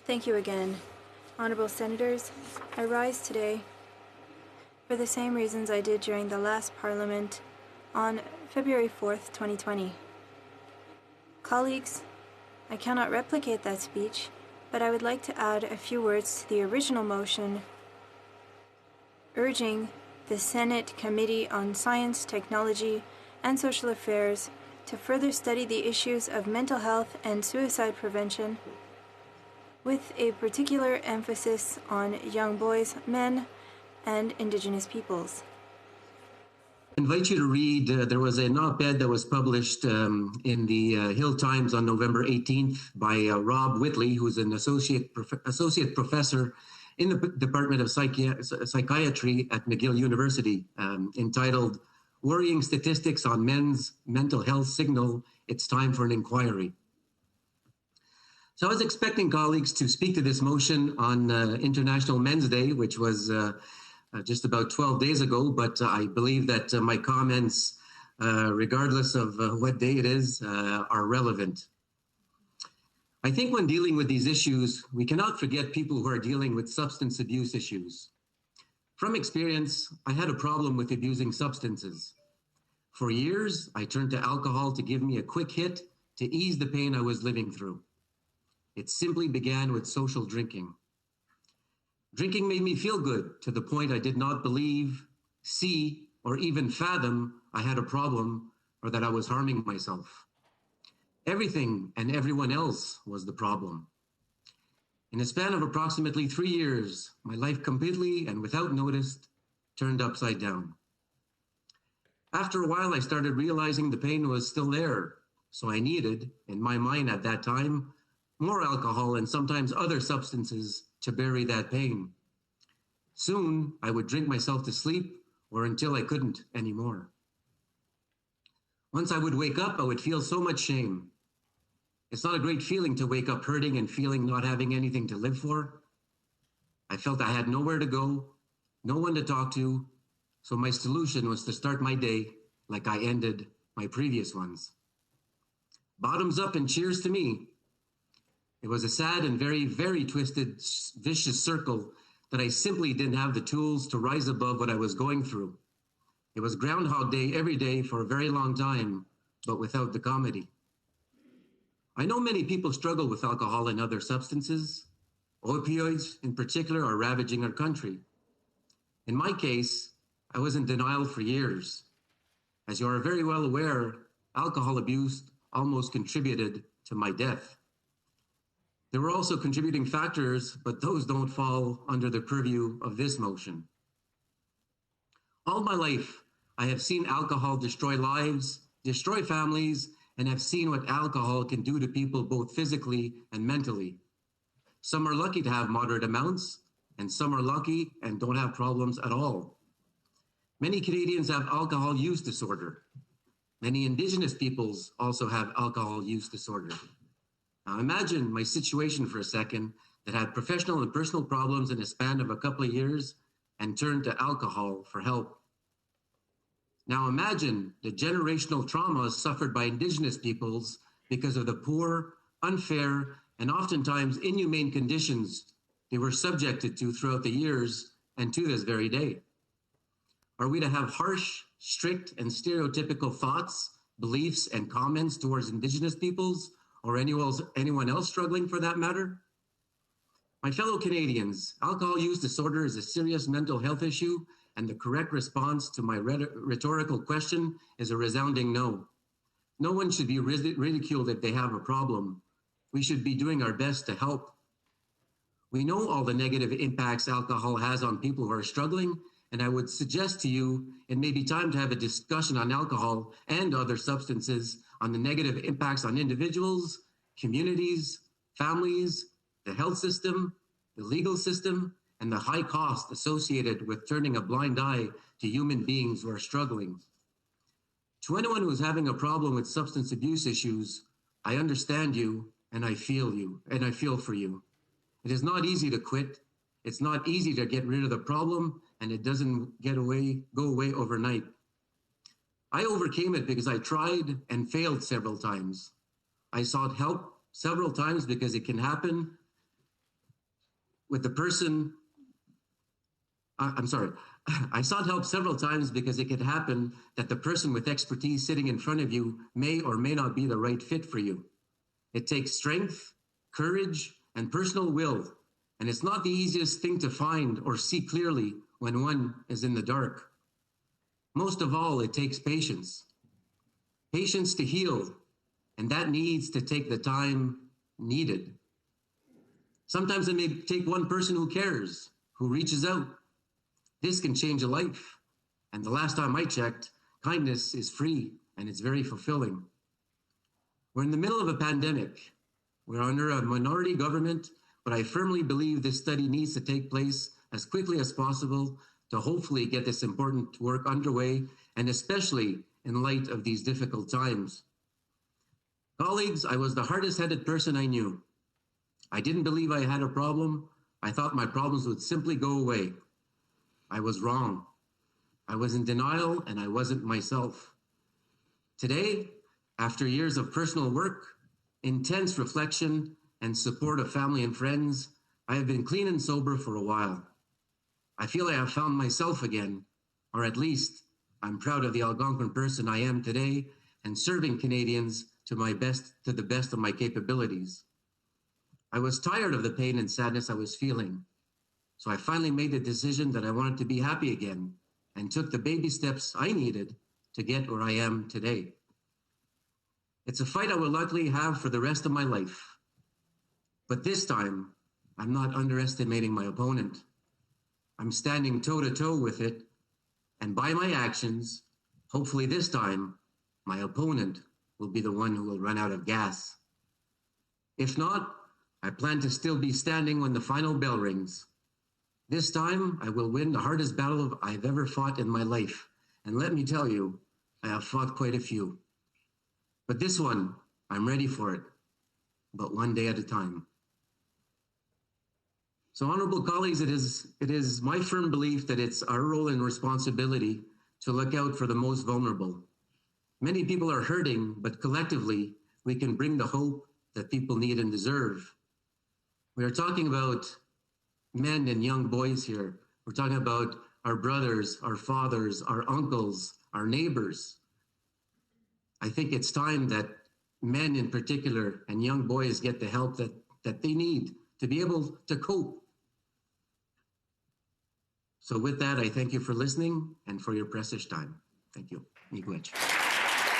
Thank you again. Honorable Senators, I rise today for the same reasons I did during the last Parliament on February 4th, 2020. Colleagues, I cannot replicate that speech, but I would like to add a few words to the original motion urging the Senate Committee on Science, Technology, and Social Affairs to further study the issues of mental health and suicide prevention, with a particular emphasis on young boys, men, and Indigenous peoples. I invite you to read, there was an op-ed that was published in the Hill Times on November 18th by Rob Whitley, who's an associate professor in the Department of Psychiatry at McGill University, entitled Worrying Statistics on Men's Mental Health Signal, It's Time for an Inquiry. So I was expecting colleagues to speak to this motion on International Men's Day, which was just about 12 days ago, but I believe that my comments, regardless of what day it is, are relevant. I think when dealing with these issues, we cannot forget people who are dealing with substance abuse issues. From experience, I had a problem with abusing substances. For years, I turned to alcohol to give me a quick hit to ease the pain I was living through. It simply began with social drinking. Drinking made me feel good to the point I did not believe, see, or even fathom I had a problem or that I was harming myself. Everything and everyone else was the problem. In a span of approximately 3 years, my life completely and without notice turned upside down. After a while, I started realizing the pain was still there, so I needed, in my mind at that time, more alcohol and sometimes other substances to bury that pain. Soon, I would drink myself to sleep or until I couldn't anymore. Once I would wake up, I would feel so much shame. It's not a great feeling to wake up hurting and feeling not having anything to live for. I felt I had nowhere to go, no one to talk to, so my solution was to start my day like I ended my previous ones. Bottoms up and cheers to me. It was a sad and very, very twisted, vicious circle that I simply didn't have the tools to rise above what I was going through. It was Groundhog Day every day for a very long time, but without the comedy. I know many people struggle with alcohol and other substances. Opioids, in particular, are ravaging our country. In my case, I was in denial for years. As you are very well aware, alcohol abuse almost contributed to my death. There were also contributing factors, but those don't fall under the purview of this motion. All my life, I have seen alcohol destroy lives, destroy families, and have seen what alcohol can do to people both physically and mentally. Some are lucky to have moderate amounts, and some are lucky and don't have problems at all. Many Canadians have alcohol use disorder. Many Indigenous peoples also have alcohol use disorder. Now imagine my situation for a second that had professional and personal problems in a span of a couple of years and turned to alcohol for help. Now imagine the generational traumas suffered by Indigenous peoples because of the poor, unfair, and oftentimes inhumane conditions they were subjected to throughout the years and to this very day. Are we to have harsh, strict, and stereotypical thoughts, beliefs, and comments towards Indigenous peoples or anyone else struggling for that matter? My fellow Canadians, alcohol use disorder is a serious mental health issue, and the correct response to my rhetorical question is a resounding no. No one should be ridiculed if they have a problem. We should be doing our best to help. We know all the negative impacts alcohol has on people who are struggling, and I would suggest to you it may be time to have a discussion on alcohol and other substances on the negative impacts on individuals, communities, families, the health system, the legal system, and the high cost associated with turning a blind eye to human beings who are struggling. To anyone who is having a problem with substance abuse issues, I understand you and I feel for you. It is not easy to quit. It's not easy to get rid of the problem, and it doesn't go away overnight. I overcame it because I tried and failed several times. I sought help several times because it can happen. with the person, I'm sorry, I sought help several times because it could happen that the person with expertise sitting in front of you may or may not be the right fit for you. It takes strength, courage, and personal will, and it's not the easiest thing to find or see clearly when one is in the dark. Most of all, it takes patience. Patience to heal, and that needs to take the time needed. Sometimes it may take one person who cares, who reaches out. This can change a life. And the last time I checked, kindness is free and it's very fulfilling. We're in the middle of a pandemic. We're under a minority government, but I firmly believe this study needs to take place as quickly as possible to hopefully get this important work underway, and especially in light of these difficult times. Colleagues, I was the hardest-headed person I knew. I didn't believe I had a problem. I thought my problems would simply go away. I was wrong. I was in denial and I wasn't myself. Today, after years of personal work, intense reflection, and support of family and friends, I have been clean and sober for a while. I feel I have found myself again, or at least I'm proud of the Algonquin person I am today and serving Canadians to the best of my capabilities. I was tired of the pain and sadness I was feeling, so I finally made the decision that I wanted to be happy again and took the baby steps I needed to get where I am today. It's a fight I will likely have for the rest of my life. But this time, I'm not underestimating my opponent. I'm standing toe-to-toe with it, and by my actions, hopefully this time, my opponent will be the one who will run out of gas. If not, I plan to still be standing when the final bell rings. This time, I will win the hardest battle I've ever fought in my life. And let me tell you, I have fought quite a few. But this one, I'm ready for it, but one day at a time. So, honorable colleagues, it is my firm belief that it's our role and responsibility to look out for the most vulnerable. Many people are hurting, but collectively, we can bring the hope that people need and deserve. We are talking about men and young boys here. We're talking about our brothers, our fathers, our uncles, our neighbors. I think it's time that men in particular and young boys get the help that they need to be able to cope. So with that, I thank you for listening and for your precious time. Thank you. Miigwech.